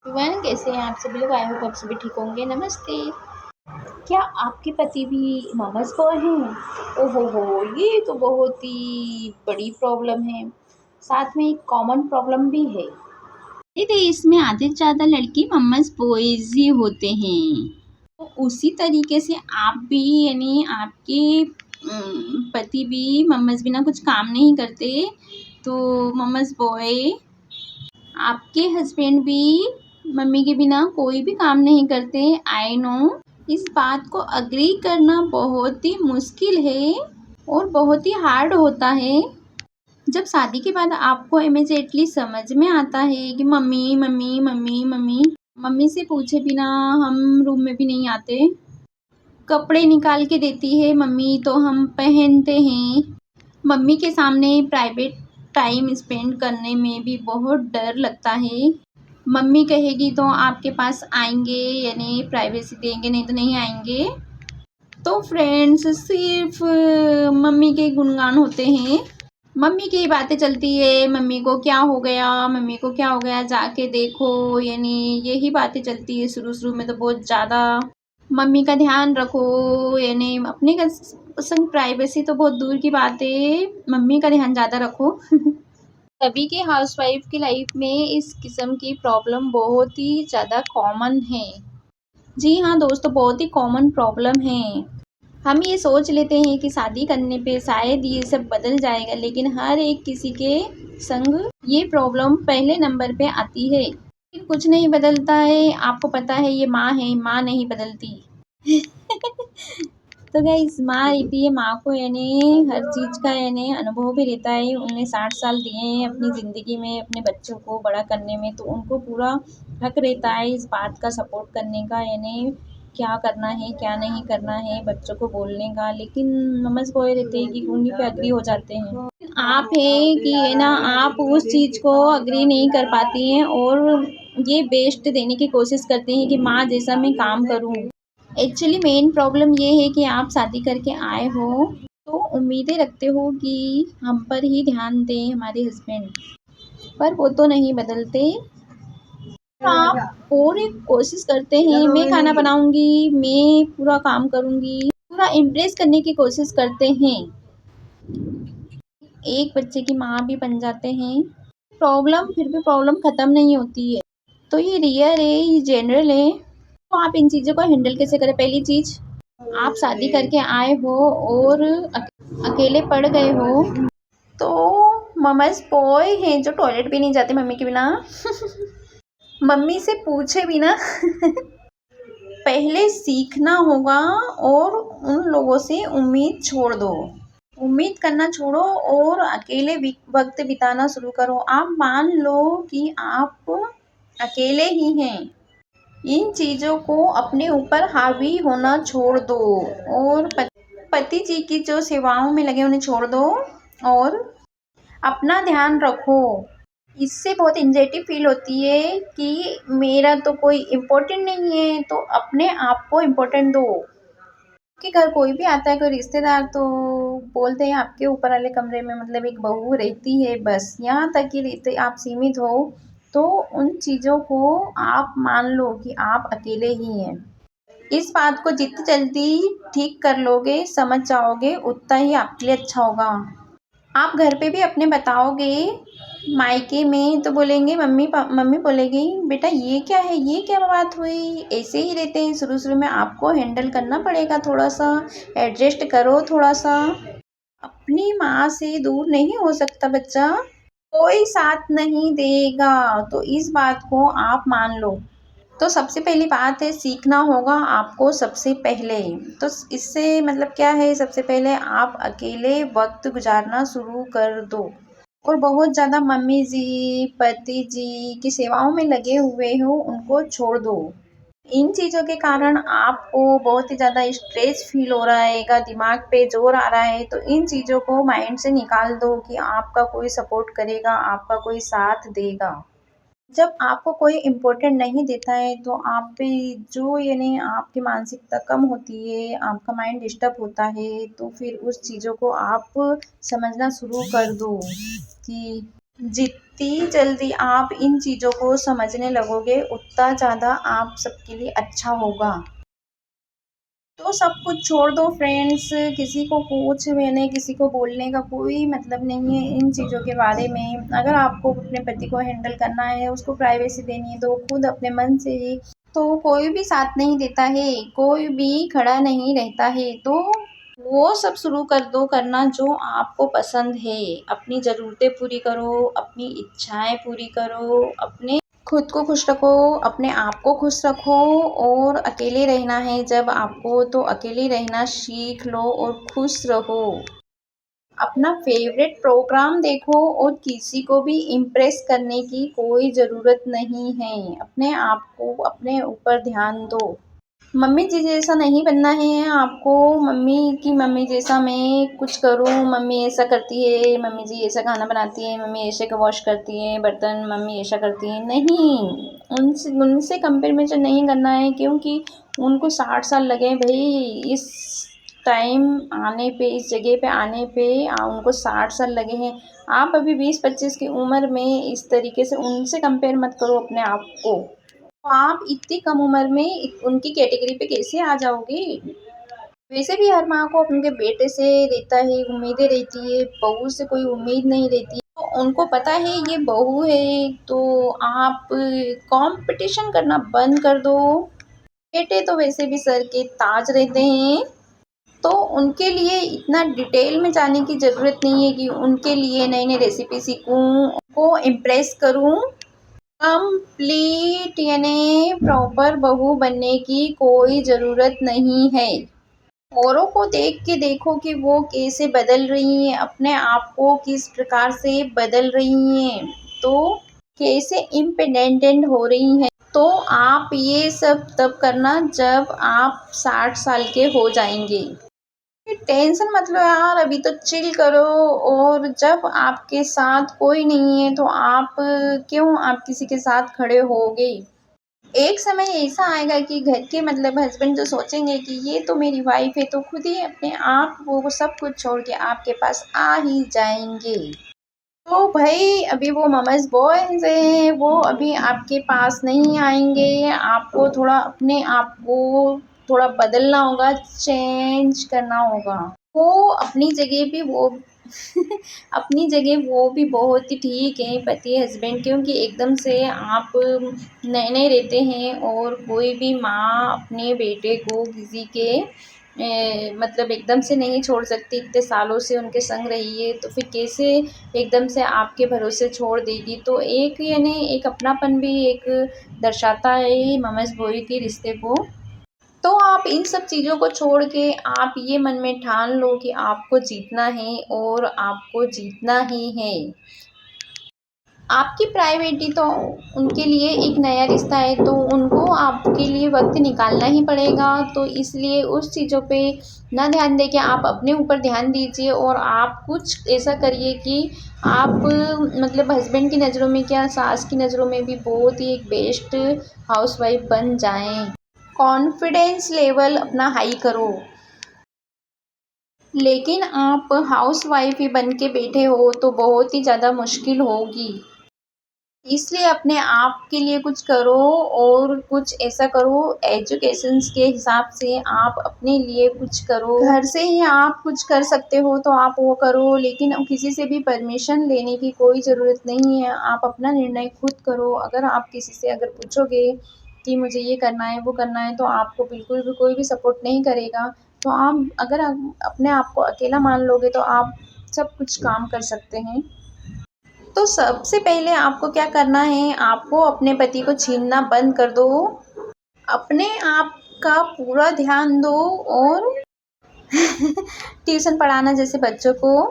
Everyone, कैसे हैं आप सभी लोग? आई होप आप सभी ठीक होंगे। नमस्ते। क्या आपके पति भी ममस बॉय हैं? ओहो हो, ये तो बहुत ही बड़ी प्रॉब्लम है। साथ में एक कॉमन प्रॉब्लम भी है। ये देश में आधे से ज़्यादा लड़की ममस बॉयज ही होते हैं। तो उसी तरीके से आप भी, यानी आपके पति भी ममस बिना कुछ काम नहीं करते, तो ममस बॉय। आपके हस्बैंड भी मम्मी के बिना कोई भी काम नहीं करते। आई नो, इस बात को अग्री करना बहुत ही मुश्किल है और बहुत ही हार्ड होता है। जब शादी के बाद आपको इमीडिएटली समझ में आता है कि mummy mummy mummy mummy, mummy से पूछे बिना हम रूम में भी नहीं आते। कपड़े निकाल के देती है मम्मी तो हम पहनते हैं। मम्मी के सामने प्राइवेट टाइम स्पेंड करने में भी बहुत डर लगता है। मम्मी कहेगी तो आपके पास आएंगे, यानी प्राइवेसी देंगे, नहीं तो नहीं आएंगे। तो फ्रेंड्स, सिर्फ मम्मी के गुणगान होते हैं। मम्मी की बातें चलती है, मम्मी को क्या हो गया, मम्मी को क्या हो गया, जाके देखो, यानी यही बातें चलती है। शुरू शुरू में तो बहुत ज़्यादा मम्मी का ध्यान रखो, यानी अपने का संग प्राइवेसी तो बहुत दूर की बात है, मम्मी का ध्यान ज़्यादा रखो। सभी के हाउसवाइफ की लाइफ में इस किस्म की प्रॉब्लम बहुत ही ज़्यादा कॉमन है। जी हाँ दोस्तों, बहुत ही कॉमन प्रॉब्लम है। हम ये सोच लेते हैं कि शादी करने पे शायद ये सब बदल जाएगा, लेकिन हर एक किसी के संग ये प्रॉब्लम पहले नंबर पे आती है। फिर कुछ नहीं बदलता है। आपको पता है, ये माँ है, माँ नहीं बदलती। तो गाइस, माँ रहती है, माँ को यानी हर चीज़ का यानी अनुभव भी रहता है। उन्हें 60 साल दिए हैं अपनी ज़िंदगी में अपने बच्चों को बड़ा करने में, तो उनको पूरा हक रहता है इस बात का सपोर्ट करने का, यानी क्या करना है क्या नहीं करना है बच्चों को बोलने का। लेकिन मम्स बॉय रहते हैं कि उन्हीं पे अग्री हो जाते हैं। आप हैं कि है ना, आप उस चीज़ को अग्री नहीं कर पाती हैं और ये बेस्ट देने की कोशिश करते हैं कि माँ जैसा मैं काम करूँ। एक्चुअली मेन प्रॉब्लम ये है कि आप शादी करके आए हो तो उम्मीदें रखते हो कि हम पर ही ध्यान दें हमारे हस्बैंड, पर वो तो नहीं बदलते। आप पूरी कोशिश करते हैं, मैं खाना बनाऊंगी, मैं पूरा काम करूंगी, पूरा इम्प्रेस करने की कोशिश करते हैं। एक बच्चे की माँ भी बन जाते हैं। प्रॉब्लम फिर भी प्रॉब्लम ख़त्म नहीं होती है। तो ये रियल है, ये जनरल है। तो आप इन चीज़ों को हैंडल कैसे करें? पहली चीज़, आप शादी करके आए हो और अकेले पड़ गए हो, तो ममस बॉय हैं जो टॉयलेट भी नहीं जाते मम्मी के बिना। मम्मी से पूछे बिना पहले सीखना होगा और उन लोगों से उम्मीद छोड़ दो। उम्मीद करना छोड़ो और अकेले वक्त बिताना शुरू करो। आप मान लो कि आप अकेले ही हैं। इन चीज़ों को अपने ऊपर हावी होना छोड़ दो और पति जी की जो सेवाओं में लगे उन्हें छोड़ दो और अपना ध्यान रखो। इससे बहुत एंजाइटी फील होती है कि मेरा तो कोई इम्पोर्टेंट नहीं है, तो अपने आप को इम्पोर्टेंट दो। कि घर कोई भी आता है, कोई रिश्तेदार, तो बोलते हैं आपके ऊपर वाले कमरे में मतलब एक बहू रहती है, बस यहाँ तक ही रहते आप सीमित हो। तो उन चीज़ों को आप मान लो कि आप अकेले ही हैं। इस बात को जितनी जल्दी ठीक कर लोगे, समझ जाओगे, उतना ही आपके लिए अच्छा होगा। आप घर पे भी अपने बताओगे, मायके में तो बोलेंगे, मम्मी बोलेगी बेटा ये क्या है, ये क्या बात हुई, ऐसे ही रहते हैं। शुरू शुरू में आपको हैंडल करना पड़ेगा, थोड़ा सा एडजस्ट करो थोड़ा सा। अपनी माँ से दूर नहीं हो सकता बच्चा, कोई साथ नहीं देगा, तो इस बात को आप मान लो। तो सबसे पहली बात है, सीखना होगा आपको सबसे पहले। तो इससे मतलब क्या है, सबसे पहले आप अकेले वक्त गुजारना शुरू कर दो और बहुत ज़्यादा मम्मी जी पति जी की सेवाओं में लगे हुए हो उनको छोड़ दो। इन चीज़ों के कारण आपको बहुत ही ज़्यादा स्ट्रेस फील हो रहा है, दिमाग पे जोर आ रहा है, तो इन चीज़ों को माइंड से निकाल दो कि आपका कोई सपोर्ट करेगा, आपका कोई साथ देगा। जब आपको कोई इम्पोर्टेंट नहीं देता है तो आप पे जो यानी आपकी मानसिकता कम होती है, आपका माइंड डिस्टर्ब होता है, तो फिर उस चीज़ों को आप समझना शुरू कर दो कि जितनी जल्दी आप इन चीज़ों को समझने लगोगे उतना ज़्यादा आप सबके लिए अच्छा होगा। तो सब कुछ छोड़ दो फ्रेंड्स, किसी को कुछ मैंने किसी को बोलने का कोई मतलब नहीं है इन चीज़ों के बारे में। अगर आपको अपने पति को हैंडल करना है, उसको प्राइवेसी देनी है तो खुद अपने मन से ही, तो कोई भी साथ नहीं देता है, कोई भी खड़ा नहीं रहता है, तो वो सब शुरू कर दो करना जो आपको पसंद है। अपनी ज़रूरतें पूरी करो, अपनी इच्छाएँ पूरी करो, अपने खुद को खुश रखो, अपने आप को खुश रखो और अकेले रहना है जब आपको तो अकेले रहना सीख लो और खुश रहो। अपना फ़ेवरेट प्रोग्राम देखो और किसी को भी इम्प्रेस करने की कोई ज़रूरत नहीं है। अपने आप को अपने ऊपर ध्यान दो। मम्मी जी जैसा नहीं बनना है आपको, मम्मी जैसा मैं कुछ करूँ, मम्मी ऐसा करती है, मम्मी जी ऐसा खाना बनाती है, मम्मी ऐसे का वॉश करती है बर्तन, मम्मी ऐसा करती है, नहीं। उनसे उनसे कंपेरिज़न नहीं करना है क्योंकि उनको 60 साल लगे हैं भई इस टाइम आने पे, इस जगह पे आने पे उनको 60 साल लगे हैं। आप अभी 20-25 की उम्र में इस तरीके से उनसे कंपेयर मत करो अपने आप को। तो आप इतनी कम उम्र में उनकी कैटेगरी पे कैसे आ जाओगे? वैसे भी हर माँ को उनके बेटे से रहता है, उम्मीदें रहती है, बहू से कोई उम्मीद नहीं रहती। तो उनको पता है ये बहू है, तो आप कंपटीशन करना बंद कर दो। बेटे तो वैसे भी सर के ताज रहते हैं, तो उनके लिए इतना डिटेल में जाने की ज़रूरत नहीं है कि उनके लिए नई-नई रेसिपी सीखूँ, उनको इम्प्रेस करूँ। कंप्लीट यानी प्रॉपर बहू बनने की कोई ज़रूरत नहीं है। औरों को देख के देखो कि वो कैसे बदल रही हैं, अपने आप को किस प्रकार से बदल रही हैं, तो कैसे इंडिपेंडेंट हो रही हैं। तो आप ये सब तब करना जब आप 60 साल के हो जाएंगे। टेंशन मत लो यार, अभी तो चिल करो। और जब आपके साथ कोई नहीं है तो आप क्यों आप किसी के साथ खड़े होगे। एक समय ऐसा आएगा कि घर के मतलब हस्बैंड जो सोचेंगे कि ये तो मेरी वाइफ है, तो खुद ही अपने आप वो सब कुछ छोड़ के आपके पास आ ही जाएंगे। तो भाई अभी वो ममस बॉयज हैं, वो अभी आपके पास नहीं आएंगे। आपको थोड़ा अपने आप को थोड़ा बदलना होगा, चेंज करना होगा। वो अपनी जगह पे वो अपनी जगह वो भी बहुत ही ठीक है पति हस्बैंड, क्योंकि एकदम से आप नए नए रहते हैं और कोई भी माँ अपने बेटे को किसी के मतलब एकदम से नहीं छोड़ सकती। इतने सालों से उनके संग रही है तो फिर कैसे एकदम से आपके भरोसे छोड़ देगी। तो एक यानी एक अपनापन भी एक दर्शाता है ममस बोई के रिश्ते को। तो आप इन सब चीज़ों को छोड़ के आप ये मन में ठान लो कि आपको जीतना है और आपको जीतना ही है। आपकी प्राइवेटी तो उनके लिए एक नया रिश्ता है, तो उनको आपके लिए वक्त निकालना ही पड़ेगा। तो इसलिए उस चीज़ों पे ना ध्यान देके आप अपने ऊपर ध्यान दीजिए और आप कुछ ऐसा करिए कि आप मतलब हस्बैंड की नज़रों में क्या सास की नज़रों में भी बहुत ही एक बेस्ट हाउसवाइफ बन जाएं। कॉन्फिडेंस लेवल अपना हाई करो। लेकिन आप हाउसवाइफ ही बन के बैठे हो तो बहुत ही ज़्यादा मुश्किल होगी। इसलिए अपने आप के लिए कुछ करो और कुछ ऐसा करो एजुकेशंस के हिसाब से आप अपने लिए कुछ करो। घर से ही आप कुछ कर सकते हो तो आप वो करो, लेकिन किसी से भी परमिशन लेने की कोई ज़रूरत नहीं है। आप अपना निर्णय खुद करो। अगर आप किसी से अगर पूछोगे कि मुझे ये करना है वो करना है तो आपको बिल्कुल भी कोई भी सपोर्ट नहीं करेगा। तो आप अगर अपने आप को अकेला मान लोगे तो आप सब कुछ काम कर सकते हैं। तो सबसे पहले आपको क्या करना है, आपको अपने पति को छीनना बंद कर दो। अपने आप का पूरा ध्यान दो और ट्यूशन पढ़ाना जैसे बच्चों को,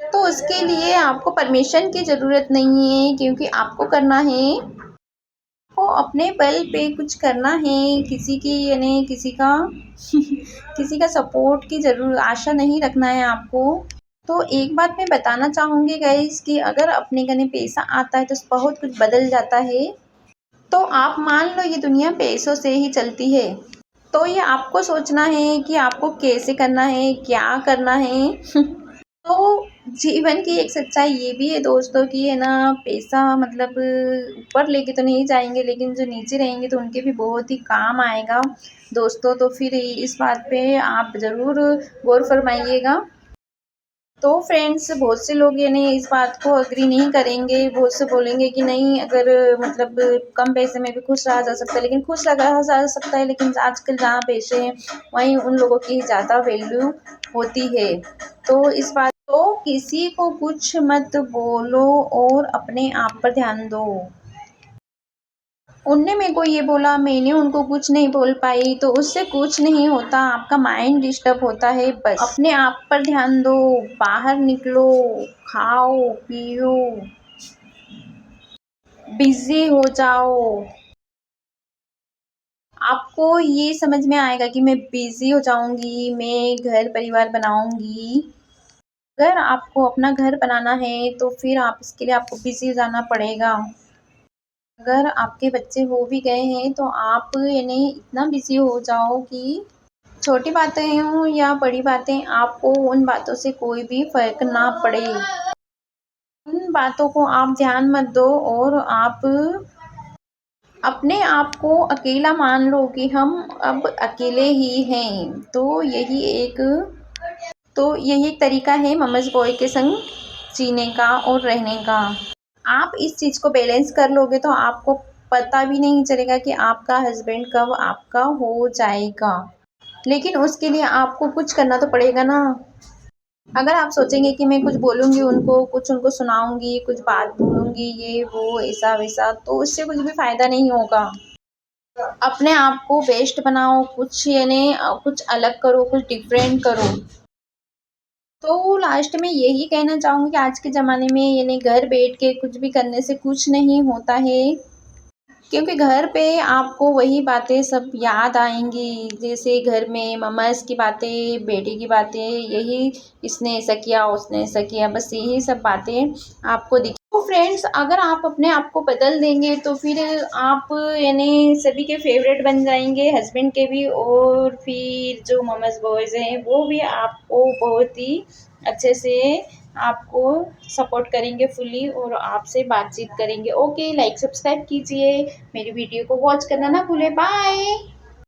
तो उसके लिए आपको परमिशन की ज़रूरत नहीं है क्योंकि आपको करना है। आपको अपने बल पे कुछ करना है, किसी की यानी किसी का किसी का सपोर्ट की ज़रूर आशा नहीं रखना है आपको। तो एक बात मैं बताना चाहूँगी गाइस कि अगर अपने गने पैसा आता है तो बहुत कुछ बदल जाता है। तो आप मान लो ये दुनिया पैसों से ही चलती है। तो ये आपको सोचना है कि आपको कैसे करना है, क्या करना है। तो जीवन की एक सच्चाई ये भी है दोस्तों कि है ना, पैसा मतलब ऊपर लेके तो नहीं जाएँगे, लेकिन जो नीचे रहेंगे तो उनके भी बहुत ही काम आएगा दोस्तों। तो फिर इस बात पे आप ज़रूर गौर फरमाइएगा। तो फ्रेंड्स, बहुत से लोग यानी इस बात को एग्री नहीं करेंगे, बहुत से बोलेंगे कि नहीं, अगर मतलब कम पैसे में भी खुश रहा जा सकता है, लेकिन खुश रहा जा सकता है, लेकिन आजकल जहाँ पैसे हैं वहीं उन लोगों की ज़्यादा वैल्यू होती है। तो इस बात तो किसी को कुछ मत बोलो और अपने आप पर ध्यान दो। उनने मेरे को ये बोला, मैंने उनको कुछ नहीं बोल पाई, तो उससे कुछ नहीं होता, आपका माइंड डिस्टर्ब होता है बस। अपने आप पर ध्यान दो, बाहर निकलो, खाओ, पियो, बिज़ी हो जाओ। आपको ये समझ में आएगा कि मैं बिज़ी हो जाऊँगी, मैं घर परिवार बनाऊँगी। अगर आपको अपना घर बनाना है, तो फिर आप इसके लिए आपको बिज़ी हो जाना पड़ेगा। अगर आपके बच्चे हो भी गए हैं, तो आप यानी इतना बिज़ी हो जाओ कि छोटी बातें हों या बड़ी बातें, आपको उन बातों से कोई भी फ़र्क ना पड़े। उन बातों को आप ध्यान मत दो और आप अपने आप को अकेला मान लो कि हम अब अकेले ही हैं। तो यही एक तरीका है मम्मीज़ बॉय के संग जीने का और रहने का। आप इस चीज़ को बैलेंस कर लोगे तो आपको पता भी नहीं चलेगा कि आपका हस्बैंड कब आपका हो जाएगा। लेकिन उसके लिए आपको कुछ करना तो पड़ेगा ना। अगर आप सोचेंगे कि मैं कुछ बोलूँगी उनको, कुछ उनको सुनाऊँगी, कुछ बात बोलूँगी, ये वो ऐसा-वैसा, तो उससे कुछ भी फ़ायदा नहीं होगा। अपने आप को बेस्ट बनाओ, कुछ यानी कुछ अलग करो, कुछ डिफरेंट करो। तो लास्ट में यही कहना चाहूँगी कि आज के ज़माने में यानी घर बैठ के कुछ भी करने से कुछ नहीं होता है। क्योंकि घर पे आपको वही बातें सब याद आएँगी, जैसे घर में मम्माज़ की बातें, बेटी की बातें, यही इसने ऐसा किया, उसने ऐसा किया, बस यही सब बातें आपको दिख तो फ्रेंड्स, अगर आप अपने आप को बदल देंगे तो फिर आप यानी सभी के फ़ेवरेट बन जाएँगे, हस्बैंड के भी, और फिर जो मम्माज़ बॉयज़ हैं वो भी आपको बहुत ही अच्छे से आपको सपोर्ट करेंगे फुल्ली और आपसे बातचीत करेंगे। ओके, लाइक सब्सक्राइब कीजिए, मेरी वीडियो को वॉच करना ना भूलें। बाय।